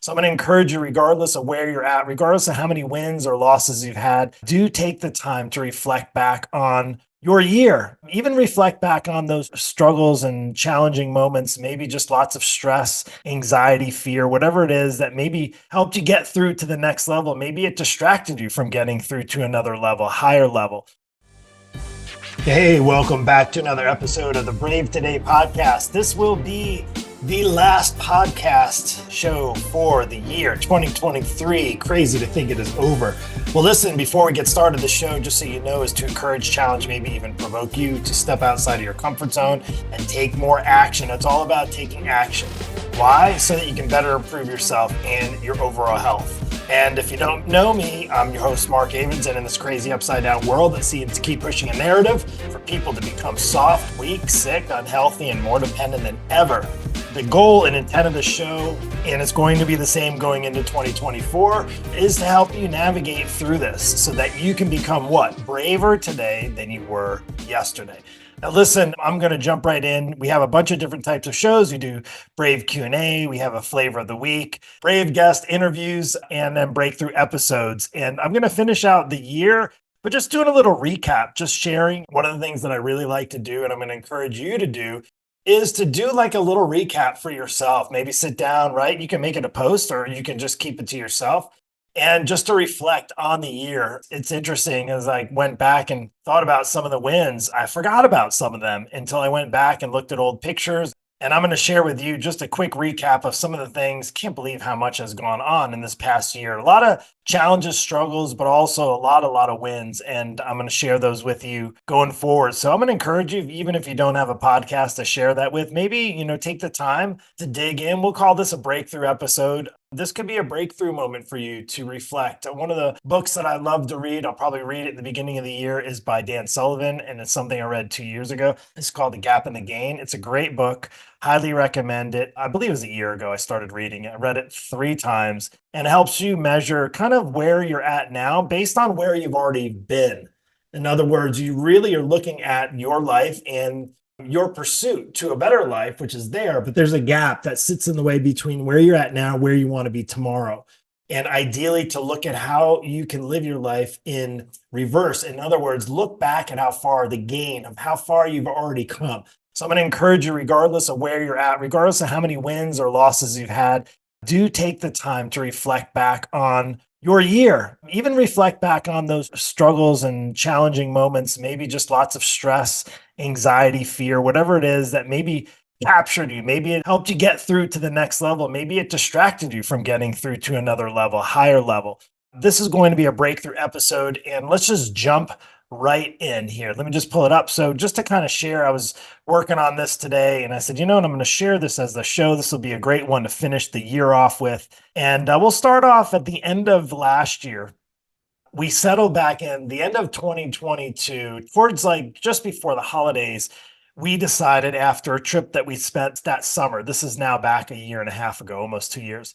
So I'm going to encourage you, regardless of where you're at, regardless of how many wins or losses you've had, do take the time to reflect back on your year. Even reflect back on those struggles and challenging moments, maybe just lots of stress, anxiety, fear, whatever it is that maybe helped you get through to the next level. Maybe it distracted you from getting through to another level, higher level. Hey, welcome back to another episode of the Brave Today podcast. This will be the last podcast show for the year 2023. Crazy to think it is over. Well, listen, before we get started, the show, just so you know, is to encourage, challenge, maybe even provoke you to step outside of your comfort zone and take more action. It's all about taking action. Why? So that you can better improve yourself and your overall health. And if you don't know me, I'm your host, Mark Avens, and in this crazy upside down world that seems to keep pushing a narrative for people to become soft, weak, sick, unhealthy, and more dependent than ever. The goal and intent of the show, and it's going to be the same going into 2024, is to help you navigate through this so that you can become what? Braver today than you were yesterday. Now, listen, I'm going to jump right in. We have a bunch of different types of shows. We do Brave Q&A. We have a flavor of the week, Brave guest interviews, and then breakthrough episodes. And I'm going to finish out the year, but just doing a little recap, just sharing one of the things that I really like to do, and I'm going to encourage you to do, is to do like a little recap for yourself. Maybe sit down, right? You can make it a post or you can just keep it to yourself. And just to reflect on the year. It's interesting as I went back and thought about some of the wins. I forgot about some of them until I went back and looked at old pictures. And I'm going to share with you just a quick recap of some of the things. Can't believe how much has gone on in this past year. A lot of challenges, struggles, but also a lot of wins. And I'm going to share those with you going forward. So I'm going to encourage you, even if you don't have a podcast to share that with, maybe, take the time to dig in. We'll call this a breakthrough episode. This could be a breakthrough moment for you to reflect. One of the books that I love to read, I'll probably read it at the beginning of the year, is by Dan Sullivan, and it's something I read 2 years ago. It's called The Gap and the Gain. It's a great book. Highly recommend it. I believe it was a year ago I started reading it. I read it 3 times, and it helps you measure kind of where you're at now based on where you've already been. In other words, you really are looking at your life and your pursuit to a better life, which is there, but there's a gap that sits in the way between where you're at now, where you want to be tomorrow. And ideally to look at how you can live your life in reverse. In other words, look back at how far the gain of how far you've already come. So I'm going to encourage you, regardless of where you're at, regardless of how many wins or losses you've had, do take the time to reflect back on your year. Even reflect back on those struggles and challenging moments, maybe just lots of stress, anxiety, fear, whatever it is that maybe captured you. Maybe it helped you get through to the next level. Maybe it distracted you from getting through to another level, higher level. This is going to be a breakthrough episode, and let's just jump right in here. Let me just pull it up. So just to kind of share, I was working on this today and I said, I'm going to share this as the show. This will be a great one to finish the year off with. And we'll start off at the end of last year. We settled back in the end of 2022, towards like just before the holidays. We decided, after a trip that we spent that summer, this is now back a year and a half ago, almost 2 years.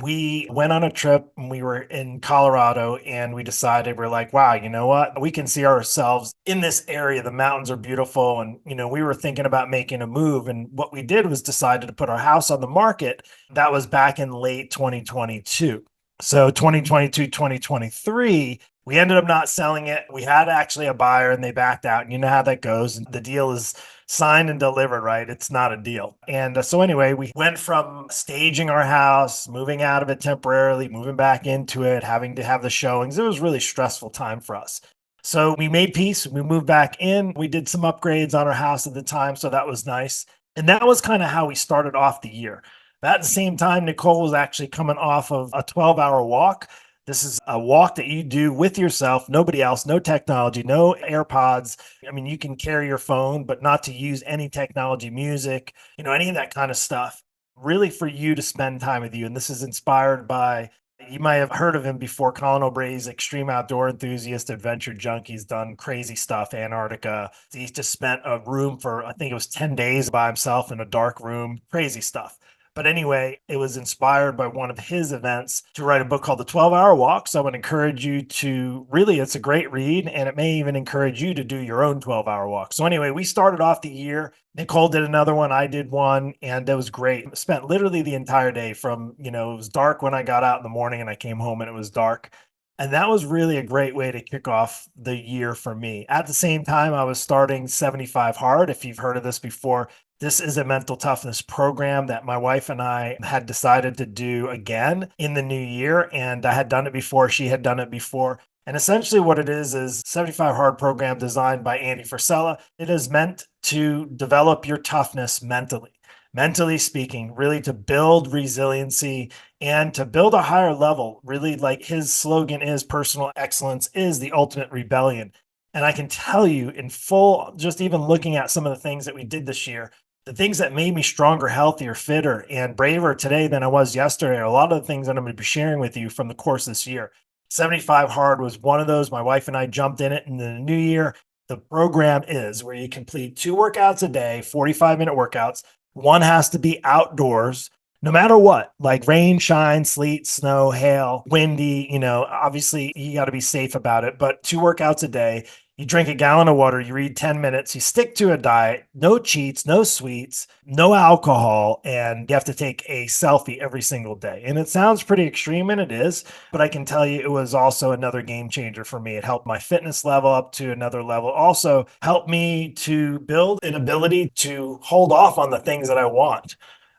We went on a trip and we were in Colorado, and we decided, we're like, wow, you know what? We can see ourselves in this area. The mountains are beautiful. And, we were thinking about making a move. And what we did was decided to put our house on the market. That was back in late 2022. So 2022, 2023, we ended up not selling it. We had actually a buyer and they backed out. And you know how that goes. And the deal is signed and delivered, right? It's not a deal. And so anyway, we went from staging our house, moving out of it temporarily, moving back into it, having to have the showings. It was a really stressful time for us. So we made peace. We moved back in. We did some upgrades on our house at the time. So that was nice. And that was kind of how we started off the year. At the same time, Nicole was actually coming off of a 12-hour walk. This is a walk that you do with yourself, nobody else, no technology, no AirPods. I mean, you can carry your phone, but not to use any technology, music, any of that kind of stuff. Really for you to spend time with you. And this is inspired by, you might have heard of him before, Collin O'Brady's extreme outdoor enthusiast, adventure junkie. He's done crazy stuff, Antarctica. He just spent a room for, I think it was 10 days by himself in a dark room, crazy stuff. But anyway, it was inspired by one of his events to write a book called The 12-Hour Walk. So I would encourage you to really, it's a great read, and it may even encourage you to do your own 12-hour walk. So anyway, we started off the year. Nicole did another one, I did one, and it was great. I spent literally the entire day from, it was dark when I got out in the morning and I came home and it was dark. And that was really a great way to kick off the year for me. At the same time, I was starting 75 Hard. If you've heard of this before, this is a mental toughness program that my wife and I had decided to do again in the new year. And I had done it before, she had done it before. And essentially, what it is 75 Hard program designed by Andy Frisella. It is meant to develop your toughness mentally speaking, really to build resiliency and to build a higher level. Really, like his slogan is personal excellence is the ultimate rebellion. And I can tell you in full, just even looking at some of the things that we did this year, the things that made me stronger, healthier, fitter, and braver today than I was yesterday are a lot of the things that I'm going to be sharing with you from the course this year. 75 Hard was one of those. My wife and I jumped in it in the new year. The program is where you complete 2 workouts a day, 45-minute workouts. One has to be outdoors, no matter what, like rain, shine, sleet, snow, hail, windy, obviously you got to be safe about it, but 2 workouts a day. You drink a gallon of water, you read 10 minutes, you stick to a diet, no cheats, no sweets, no alcohol, and you have to take a selfie every single day. And it sounds pretty extreme, and it is, but I can tell you it was also another game changer for me. It helped my fitness level up to another level, also helped me to build an ability to hold off on the things that I want,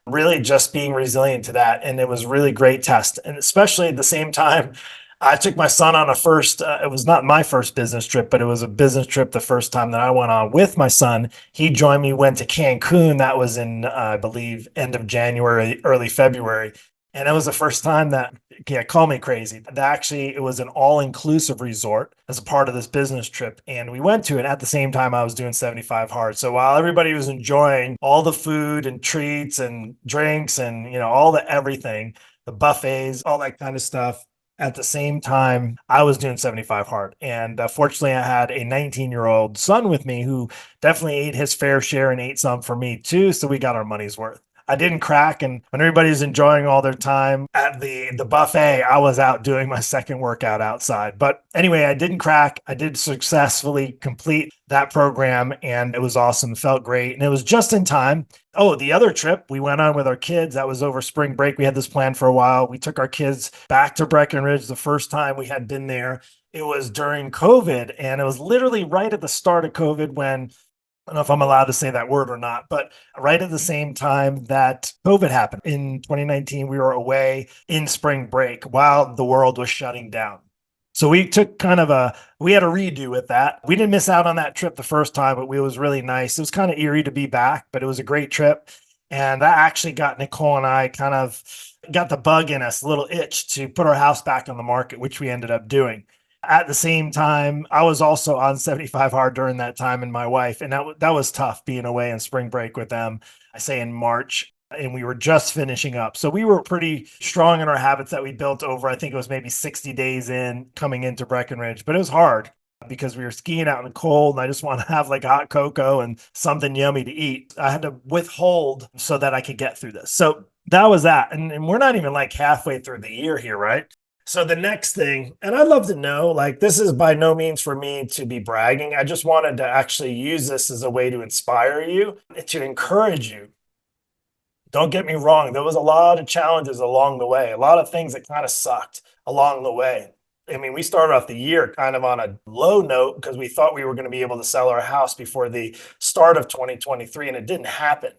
really just being resilient to that. And it was really great test. And especially at the same time, I took my son on a first, it was not my first business trip, but it was a business trip the first time that I went on with my son. He joined me, went to Cancun. That was in, I believe, end of January, early February. And it was the first time that, yeah, call me crazy. That actually, it was an all-inclusive resort as a part of this business trip. And we went to it at the same time I was doing 75 Hard. So while everybody was enjoying all the food and treats and drinks and, all the everything, the buffets, all that kind of stuff, at the same time, I was doing 75 Hard. And fortunately, I had a 19-year-old son with me who definitely ate his fair share and ate some for me too. So we got our money's worth. I didn't crack. And when everybody's enjoying all their time at the buffet, I was out doing my second workout outside. But anyway, I didn't crack. I did successfully complete that program, and it was awesome. It felt great. And it was just in time. Oh, the other trip we went on with our kids, that was over spring break. We had this plan for a while. We took our kids back to Breckenridge the first time we had been there. It was during COVID, and it was literally right at the start of COVID when, I don't know if I'm allowed to say that word or not, but right at the same time that COVID happened in 2019, we were away in spring break while the world was shutting down. So we took we had a redo with that. We didn't miss out on that trip the first time, but it was really nice. It was kind of eerie to be back, but it was a great trip. And that actually got Nicole and I kind of got the bug in us, a little itch to put our house back on the market, which we ended up doing. At the same time, I was also on 75 Hard during that time, and my wife, and that was tough being away in spring break with them. I say in March, and we were just finishing up. So we were pretty strong in our habits that we built over, I think it was maybe 60 days in coming into Breckenridge, but it was hard because we were skiing out in the cold and I just want to have like hot cocoa and something yummy to eat. I had to withhold so that I could get through this. So that was that. And we're not even like halfway through the year here, right? So the next thing, and I'd love to know, like, this is by no means for me to be bragging. I just wanted to actually use this as a way to inspire you, to encourage you. Don't get me wrong, there was a lot of challenges along the way, a lot of things that kind of sucked along the way. I mean, we started off the year kind of on a low note because we thought we were going to be able to sell our house before the start of 2023, and it didn't happen.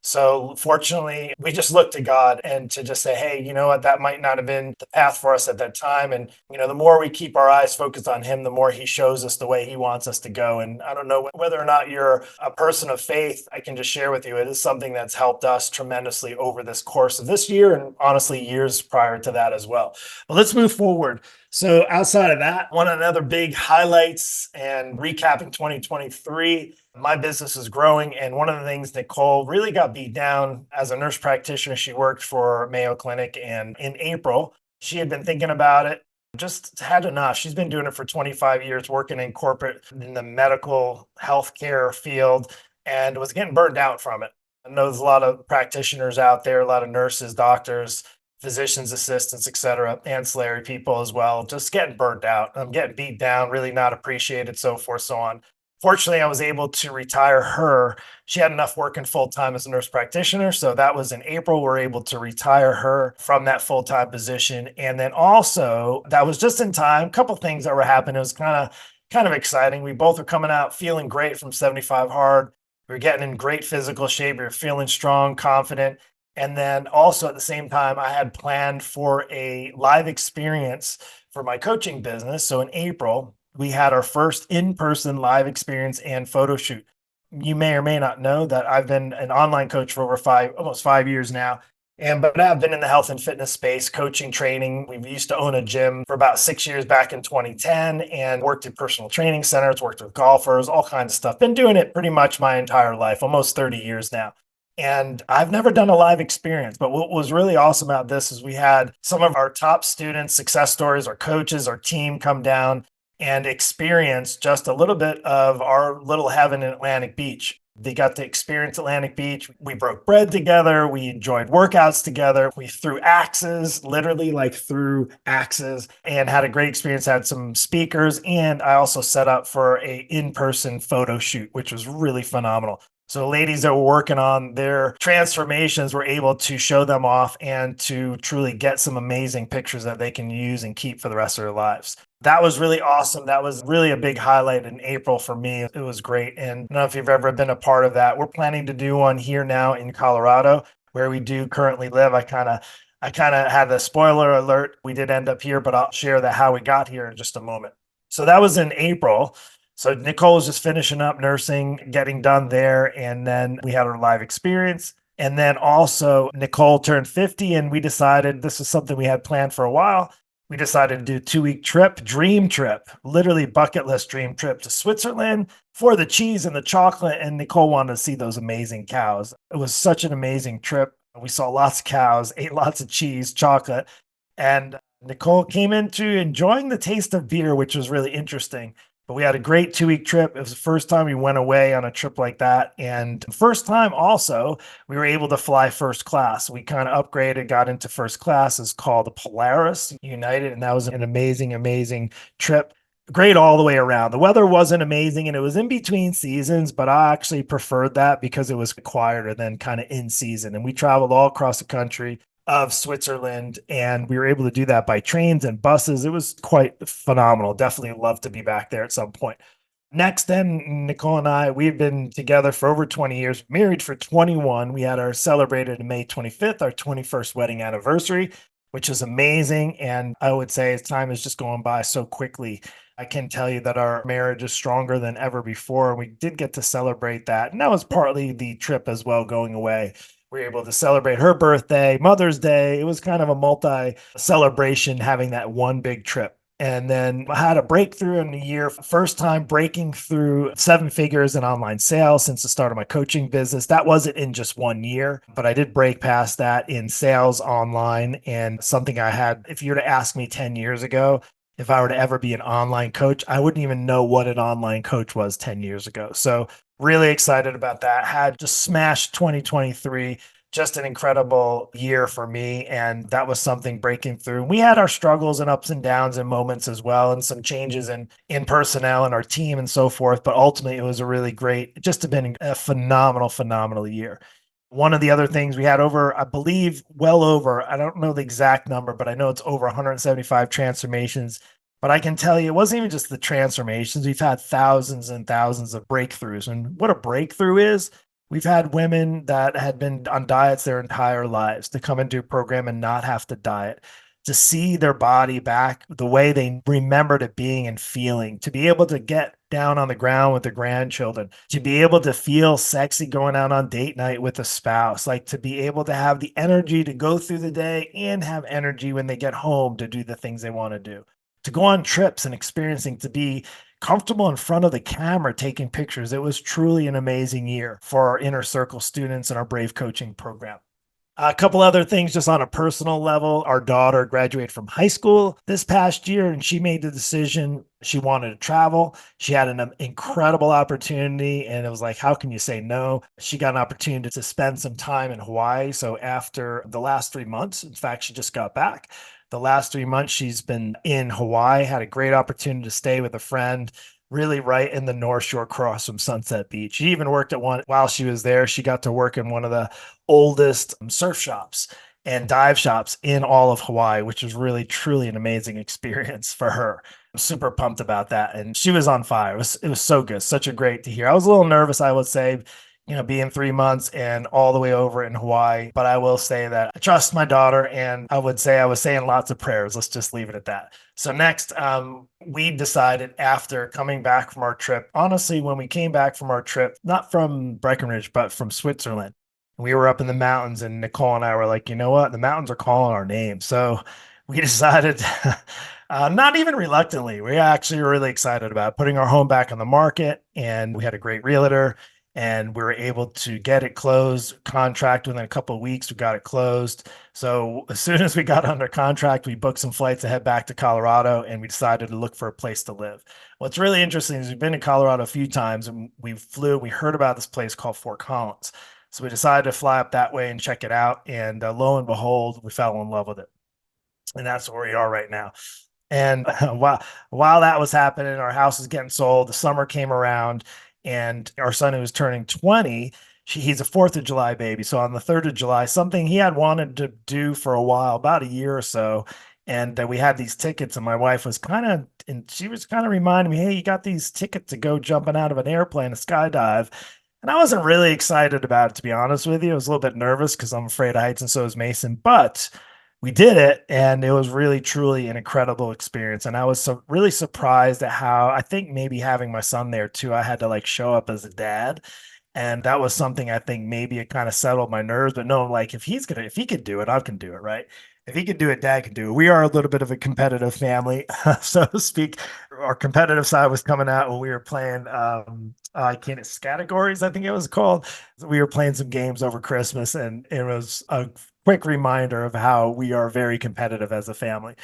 So fortunately, we just looked to God and to just say, hey, you know what, that might not have been the path for us at that time. And, the more we keep our eyes focused on him, the more he shows us the way he wants us to go. And I don't know whether or not you're a person of faith, I can just share with you, it is something that's helped us tremendously over this course of this year and honestly years prior to that as well. But let's move forward. So outside of that, one of the other big highlights and recapping 2023, my business is growing. And one of the things Nicole really got beat down as a nurse practitioner, she worked for Mayo Clinic. And in April, she had been thinking about it, just had enough. She's been doing it for 25 years, working in corporate in the medical healthcare field, and was getting burned out from it. I know there's a lot of practitioners out there, a lot of nurses, doctors, physicians, assistants, et cetera, ancillary people as well, just getting burnt out. I'm getting beat down, really not appreciated, so forth, so on. Fortunately, I was able to retire her. She had enough working full time as a nurse practitioner. So that was in April. We're able to retire her from that full time position. And then also, that was just in time. A couple things that were happening. It was kind of exciting. We both were coming out feeling great from 75 hard. We were getting in great physical shape. We were feeling strong, confident. And then also at the same time, I had planned for a live experience for my coaching business. So in April, we had our first in-person live experience and photo shoot. You may or may not know that I've been an online coach for over almost 5 years now. But I've been in the health and fitness space, coaching, training. We used to own a gym for about 6 years back in 2010 and worked in personal training centers, worked with golfers, all kinds of stuff. Been doing it pretty much my entire life, almost 30 years now. And I've never done a live experience, but what was really awesome about this is we had some of our top students, success stories, our coaches, our team come down and experience just a little bit of our little heaven in Atlantic Beach. They got to experience Atlantic Beach. We broke bread together. We enjoyed workouts together. We threw axes, literally like threw axes, and had a great experience. Had some speakers, and I also set up for a in-person photo shoot, which was really phenomenal. So ladies that were working on their transformations were able to show them off and to truly get some amazing pictures that they can use and keep for the rest of their lives. That was really awesome. That was really a big highlight in April for me. It was great. And I don't know if you've ever been a part of that. We're planning to do one here now in Colorado, where we do currently live. I kind of had the spoiler alert. We did end up here, but I'll share that how we got here in just a moment. So that was in April. So Nicole was just finishing up nursing, getting done there, and then we had our live experience. And then also Nicole turned 50, and we decided this was something we had planned for a while. We decided to do a 2 week trip, dream trip, literally bucket list dream trip to Switzerland for the cheese and the chocolate. And Nicole wanted to see those amazing cows. It was such an amazing trip. We saw lots of cows, ate lots of cheese, chocolate, and Nicole came into enjoying the taste of beer, which was really interesting. But we had a great 2 week trip. It was the first time we went away on a trip like that. And first time also, we were able to fly first class. We kind of upgraded, got into first class. It's called the Polaris United. And that was an amazing, amazing trip. Great all the way around. The weather wasn't amazing and it was in between seasons, but I actually preferred that because it was quieter than kind of in season. And we traveled all across the country of Switzerland, and we were able to do that by trains and buses. It was quite phenomenal. Definitely love to be back there at some point. Next, then Nicole and I, we've been together for over 20 years, married for 21. We had our celebrated May 25th, our 21st wedding anniversary, which is amazing. And I would say as time is just going by so quickly, I can tell you that our marriage is stronger than ever before. We did get to celebrate that. And that was partly the trip as well, going away. We were able to celebrate her birthday, Mother's Day. It was kind of a multi celebration having that one big trip. And then I had a breakthrough in the year, first time breaking through 7 figures in online sales since the start of my coaching business. That wasn't in just 1 year, but I did break past that in sales online, and something I had, if you were to ask me 10 years ago, if I were to ever be an online coach, I wouldn't even know what an online coach was 10 years ago. So really excited about that. Had just smashed 2023, just an incredible year for me. And that was something breaking through. We had our struggles and ups and downs and moments as well, and some changes in personnel and our team and so forth. But ultimately, it was a really great, just been a phenomenal, phenomenal year. One of the other things we had over, I believe, well over, I don't know the exact number, but I know it's over 175 transformations. But I can tell you, it wasn't even just the transformations. We've had thousands and thousands of breakthroughs. And what a breakthrough is, we've had women that had been on diets their entire lives to come into a program and not have to diet, to see their body back the way they remembered it being and feeling, to be able to get down on the ground with the grandchildren, to be able to feel sexy going out on date night with a spouse, like to be able to have the energy to go through the day and have energy when they get home to do the things they want to do, to go on trips and experiencing, to be comfortable in front of the camera taking pictures. It was truly an amazing year for our inner circle students and our Brave coaching program. A couple other things just on a personal level. Our daughter graduated from high school this past year and she made the decision she wanted to travel. She had an incredible opportunity and it was like, how can you say no? She got an opportunity to spend some time in Hawaii. So after the last 3 months, in fact, she just got back. The last 3 months, she's been in Hawaii, had a great opportunity to stay with a friend really right in the North Shore across from Sunset Beach. She even worked at one while she was there. She got to work in one of the oldest surf shops and dive shops in all of Hawaii, which was really truly an amazing experience for her. I'm super pumped about that. And she was on fire. It was so good. Such a great to hear. I was a little nervous, I would say, being 3 months and all the way over in Hawaii. But I will say that I trust my daughter, and I would say I was saying lots of prayers. Let's just leave it at that. So next, we decided after coming back from our trip, honestly, when we came back from our trip, not from Breckenridge, but from Switzerland, we were up in the mountains and Nicole and I were like, you know what? The mountains are calling our name. So we decided, not even reluctantly, we actually were really excited about putting our home back on the market. And we had a great realtor and we were able to get it closed, contract within a couple of weeks. We got it closed. So as soon as we got under contract, we booked some flights to head back to Colorado and we decided to look for a place to live. What's really interesting is we've been to Colorado a few times and we heard about this place called Fort Collins. So we decided to fly up that way and check it out. And lo and behold, we fell in love with it. And that's where we are right now. And while that was happening, our house was getting sold. The summer came around, and our son, who was turning 20, he's a 4th of July baby. So on the 3rd of July, something he had wanted to do for a while, about a year or so. And we had these tickets, and my wife was and she was kind of reminding me, hey, you got these tickets to go jumping out of an airplane, a skydive. And I wasn't really excited about it, to be honest with you. I was a little bit nervous because I'm afraid of heights, and so is Mason. But we did it, and it was really, truly an incredible experience. And I was really surprised at how I think maybe having my son there too, I had to like show up as a dad. And that was something I think maybe it kind of settled my nerves. But no, like if he could do it, I can do it, right? If he could do it, dad can do it. We are a little bit of a competitive family, so to speak. Our competitive side was coming out when we were playing I can't categories, I think it was called. We were playing some games over Christmas, and it was a quick reminder of how we are very competitive as a family.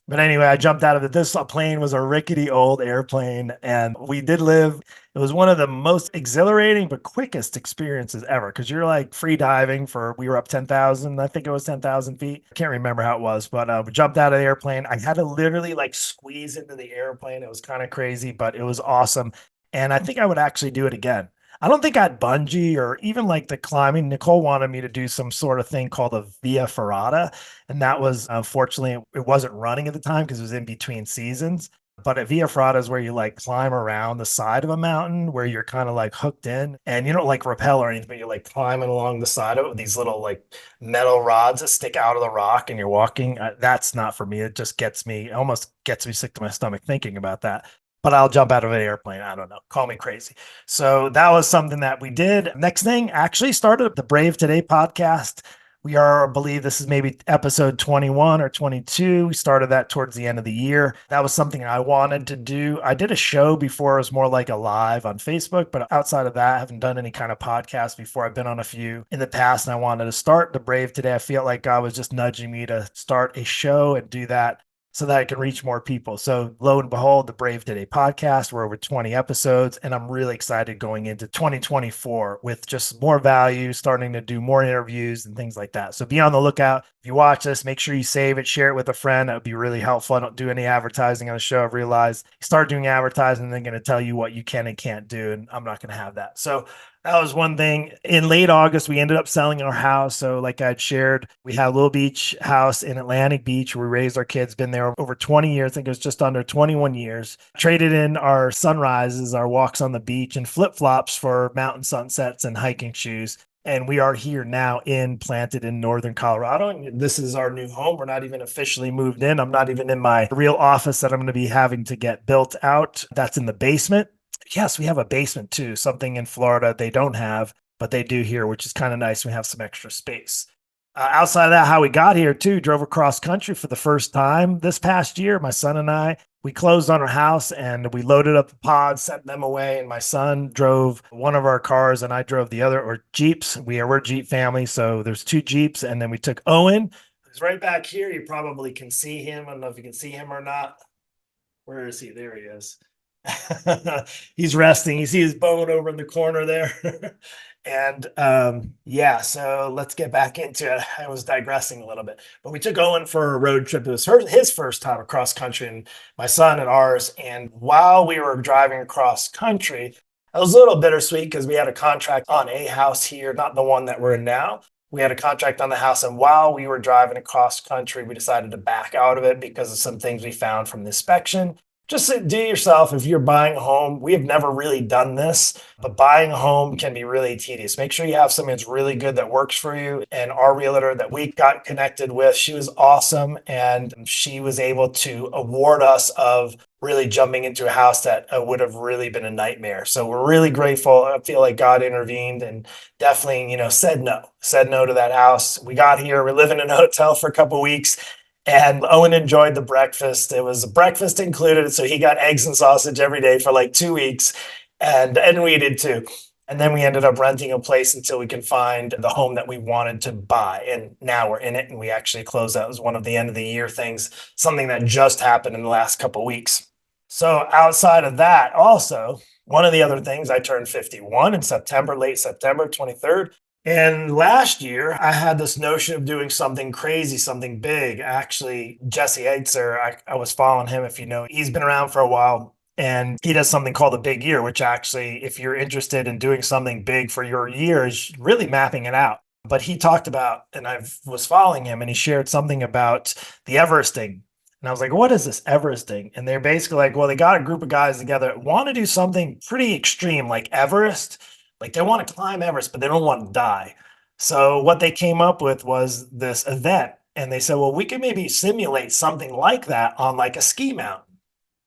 But anyway, I jumped out of it. This plane was a rickety old airplane, and we did live. It was one of the most exhilarating but quickest experiences ever because you're like free diving for, we were up 10,000, I think it was 10,000 feet. I can't remember how it was, but we jumped out of the airplane. I had to literally like squeeze into the airplane. It was kind of crazy, but it was awesome. And I think I would actually do it again. I don't think I'd bungee or even like the climbing. Nicole wanted me to do some sort of thing called a via ferrata. And that was, unfortunately, it wasn't running at the time because it was in between seasons. But a via ferrata is where you like climb around the side of a mountain where you're kind of like hooked in and you don't like rappel or anything, but you're like climbing along the side of it with these little like metal rods that stick out of the rock and you're walking. That's not for me. It just almost gets me sick to my stomach thinking about that, but I'll jump out of an airplane. I don't know. Call me crazy. So that was something that we did. Next thing, actually started the Brave Today podcast. We are, I believe this is maybe episode 21 or 22. We started that towards the end of the year. That was something I wanted to do. I did a show before. It was more like a live on Facebook, but outside of that, I haven't done any kind of podcast before. I've been on a few in the past, and I wanted to start the Brave Today. I feel like God was just nudging me to start a show and do that so that I can reach more people. So lo and behold, the Brave Today podcast, we're over 20 episodes, and I'm really excited going into 2024 with just more value, starting to do more interviews and things like that. So be on the lookout. If you watch this, make sure you save it, share it with a friend. That would be really helpful. I don't do any advertising on the show. I've realized you start doing advertising, they're going to tell you what you can and can't do, and I'm not going to have that. So that was one thing. In late August, we ended up selling our house. So, like I'd shared, we had a little beach house in Atlantic Beach where we raised our kids, been there over 20 years. I think it was just under 21 years. Traded in our sunrises, our walks on the beach, and flip flops for mountain sunsets and hiking shoes. And we are here now planted in northern Colorado. And this is our new home. We're not even officially moved in. I'm not even in my real office that I'm going to be having to get built out. That's in the basement. Yes, we have a basement too, something in Florida they don't have, but they do here, which is kind of nice. We have some extra space. Outside of that, how we got here too, drove across country for the first time this past year. My son and I We closed on our house and we loaded up the pods, sent them away. And my son drove one of our cars and I drove the other, or Jeeps. We're a Jeep family. So there's two Jeeps. And then we took Owen, who's right back here. You probably can see him. I don't know if you can see him or not. Where is he? There he is. He's resting. You see his bone over in the corner there. And yeah, so let's get back into it. I was digressing a little bit, but we took Owen for a road trip. It was his first time across country, and my son and ours. And while we were driving across country, it was a little bittersweet because we had a contract on a house here, not the one that we're in now. We had a contract on the house, and while we were driving across country, we decided to back out of it because of some things we found from the inspection. Just do yourself, if you're buying a home, we have never really done this, but buying a home can be really tedious. Make sure you have something that's really good that works for you. And our realtor that we got connected with, she was awesome, and she was able to award us of really jumping into a house that would have really been a nightmare. So we're really grateful. I feel like God intervened and definitely, said no to that house. We got here, we're living in a hotel for a couple of weeks, and Owen enjoyed the breakfast. It was a breakfast included, so he got eggs and sausage every day for like 2 weeks, and we did too. And then we ended up renting a place until we can find the home that we wanted to buy. And now we're in it, and we actually closed out. It was one of the end of the year things, something that just happened in the last couple of weeks. So outside of that, also, one of the other things, I turned 51 in September, late September 23rd. And last year, I had this notion of doing something crazy, something big. Actually, Jesse Eitzer, I was following him, if you know, he's been around for a while. And he does something called a big year, which actually, if you're interested in doing something big for your year, is really mapping it out. But he talked about, and I was following him, and he shared something about the Everesting. And I was like, what is this Everesting? And they're basically like, well, they got a group of guys together that want to do something pretty extreme like Everest. Like they want to climb Everest, but they don't want to die. So what they came up with was this event. And they said, well, we could maybe simulate something like that on like a ski mountain.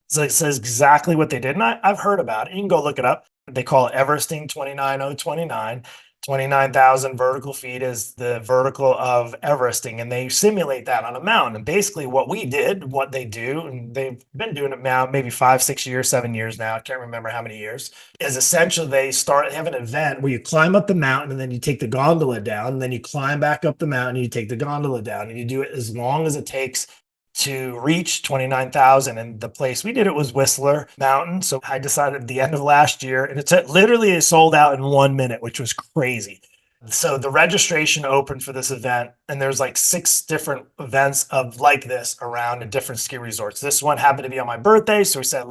So it says exactly what they did. And I've heard about it. You can go look it up. They call it Everesting 29029. 29,000 vertical feet is the vertical of Everesting, and they simulate that on a mountain. And basically, what we did, what they do, and they've been doing it now maybe 5, 6 years, 7 years now. I can't remember how many years. Is essentially they have an event where you climb up the mountain and then you take the gondola down, and then you climb back up the mountain and you take the gondola down, and you do it as long as it takes to reach 29,000. And the place we did it was Whistler Mountain. So I decided at the end of last year, and it's literally sold out in 1 minute, which was crazy. So the registration opened for this event, and there's like 6 different events of like this around the different ski resorts. This one happened to be on my birthday. So we said,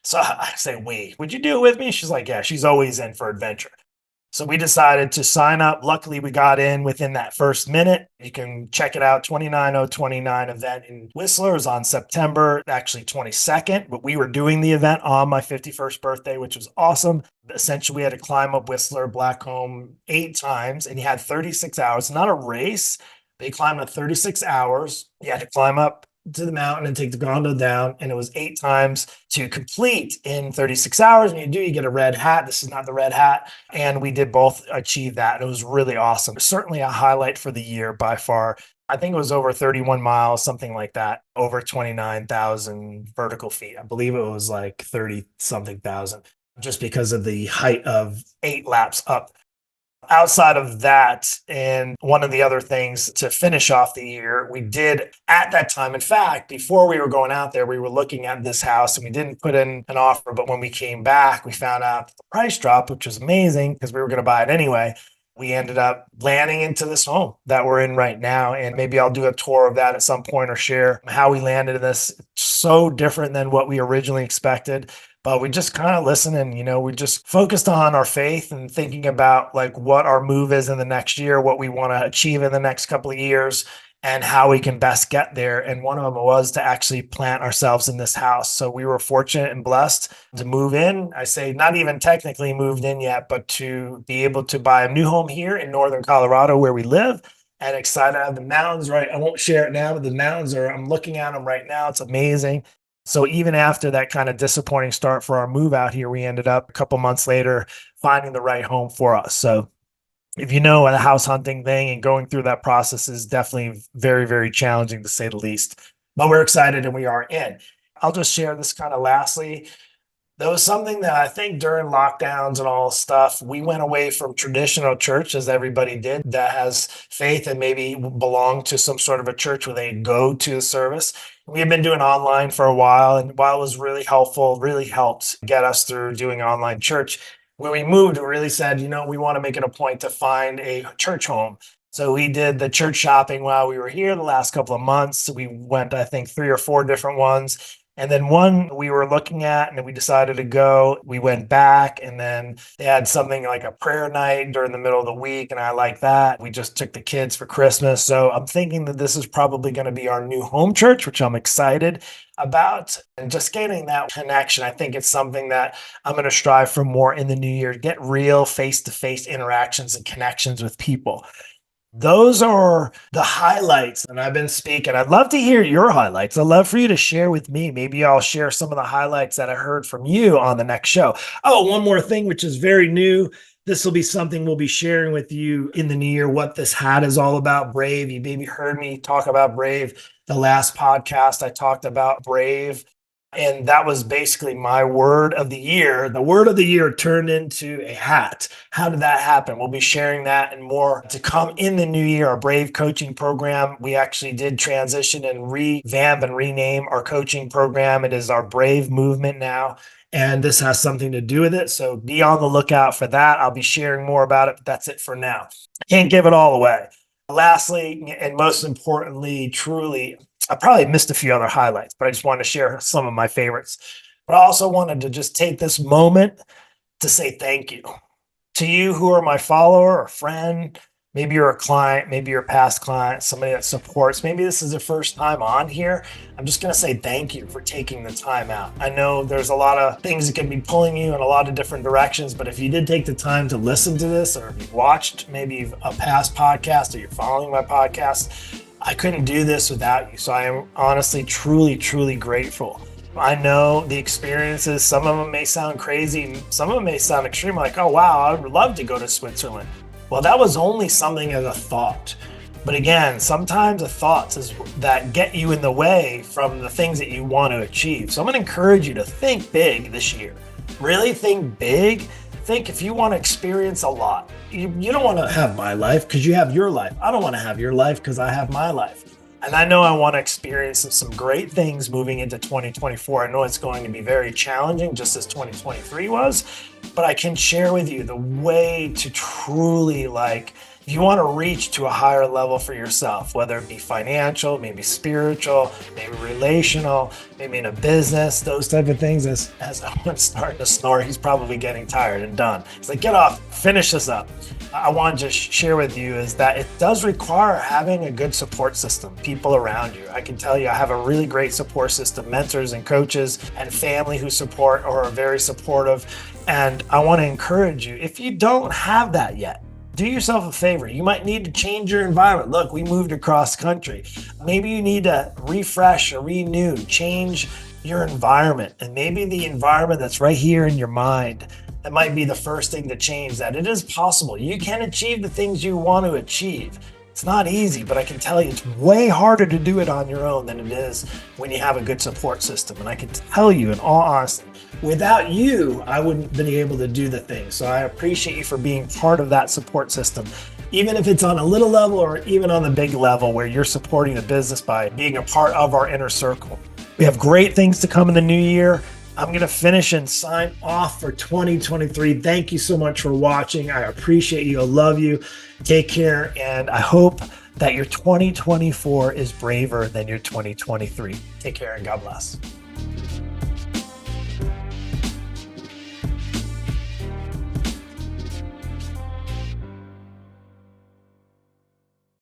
so I say, would you do it with me? She's like, yeah, she's always in for adventure. So we decided to sign up. Luckily, we got in within that first minute. You can check it out. 29029 event in Whistler is on September, actually 22nd. But we were doing the event on my 51st birthday, which was awesome. Essentially, we had to climb up Whistler Blackcomb 8 times, and you had 36 hours. Not a race. They climbed up 36 hours. You had to climb up to the mountain and take the gondola down, and it was 8 times to complete in 36 hours. When you get a red hat. This is not the red hat, and we did both achieve that. It was really awesome. Certainly a highlight for the year by far. I think it was over 31 miles, something like that, over 29,000 vertical feet. I believe it was like 30 something thousand, just because of the height of 8 laps up. Outside of that, and one of the other things to finish off the year, we did at that time. In fact, before we were going out there, we were looking at this house and we didn't put in an offer. But when we came back, we found out the price dropped, which was amazing because we were going to buy it anyway. We ended up landing into this home that we're in right now. And maybe I'll do a tour of that at some point or share how we landed in this. It's so different than what we originally expected. But we just kind of listened, and, we just focused on our faith and thinking about like what our move is in the next year, what we want to achieve in the next couple of years, and how we can best get there. And one of them was to actually plant ourselves in this house. So we were fortunate and blessed to move in. I say not even technically moved in yet, but to be able to buy a new home here in northern Colorado where we live. And excited to have the mountains, right? I won't share it now, but the mountains I'm looking at them right now. It's amazing. So even after that kind of disappointing start for our move out here, we ended up a couple months later finding the right home for us. So if you know, the house hunting thing and going through that process is definitely very, very challenging to say the least. But we're excited and we are in. I'll just share this kind of lastly. That was something that I think during lockdowns and all stuff, we went away from traditional church as everybody did that has faith and maybe belong to some sort of a church where they go to a service. We have been doing online for a while, and while it was really helpful, really helped get us through doing online church. When we moved, we really said, we want to make it a point to find a church home. So we did the church shopping while we were here the last couple of months. We went, I think, 3 or 4 different ones. And then one we were looking at and we decided to go. We went back and then they had something like a prayer night during the middle of the week. And I like that. We just took the kids for Christmas. So I'm thinking that this is probably going to be our new home church, which I'm excited about. And just getting that connection, I think it's something that I'm going to strive for more in the new year, get real face-to-face interactions and connections with people. Those are the highlights. And I've been speaking. I'd love to hear your highlights. I'd love for you to share with me. Maybe I'll share some of the highlights that I heard from you on the next show. Oh, one more thing, which is very new. This will be something we'll be sharing with you in the new year, what this hat is all about. Brave. You maybe heard me talk about Brave. The last podcast, I talked about Brave. And that was basically my word of the year. The word of the year turned into a hat. How did that happen? We'll be sharing that and more to come in the new year. Our Brave coaching program. We actually did transition and revamp and rename our coaching program. It is our Brave movement now. And this has something to do with it. So be on the lookout for that. I'll be sharing more about it, but that's it for now. Can't give it all away. Lastly, and most importantly, truly, I probably missed a few other highlights, but I just wanted to share some of my favorites. But I also wanted to just take this moment to say thank you to you who are my follower or friend. Maybe you're a client, maybe you're a past client, somebody that supports. Maybe this is the first time on here. I'm just going to say thank you for taking the time out. I know there's a lot of things that can be pulling you in a lot of different directions, but if you did take the time to listen to this or you watched maybe a past podcast or you're following my podcast, I couldn't do this without you. So I am honestly, truly, truly grateful. I know the experiences, some of them may sound crazy. Some of them may sound extreme, like, oh, wow, I would love to go to Switzerland. Well, that was only something as a thought. But again, sometimes the thoughts is that get you in the way from the things that you want to achieve. So I'm going to encourage you to think big this year. Really think big. Think if you want to experience a lot. You don't want to have my life because you have your life. I don't want to have your life because I have my life. And I know I want to experience some great things moving into 2024. I know it's going to be very challenging, just as 2023 was, but I can share with you the way to truly, if you want to reach to a higher level for yourself, whether it be financial, maybe spiritual, maybe relational, maybe in a business, those type of things. As Owen's starting to snore, he's probably getting tired and done. He's like, get off, finish this up. I want to just share with you is that it does require having a good support system, people around you. I can tell you I have a really great support system, mentors and coaches and family who support or are very supportive. And I want to encourage you, if you don't have that yet, do yourself a favor. You might need to change your environment. Look, we moved across country. Maybe you need to refresh or renew, change your environment. And maybe the environment that's right here in your mind, that might be the first thing to change that. It is possible. You can achieve the things you want to achieve. It's not easy, but I can tell you it's way harder to do it on your own than it is when you have a good support system. And I can tell you in all honesty, without you, I wouldn't have been able to do the thing. So I appreciate you for being part of that support system, even if it's on a little level or even on the big level where you're supporting the business by being a part of our inner circle. We have great things to come in the new year. I'm going to finish and sign off for 2023. Thank you so much for watching. I appreciate you. I love you. Take care. And I hope that your 2024 is braver than your 2023. Take care and God bless.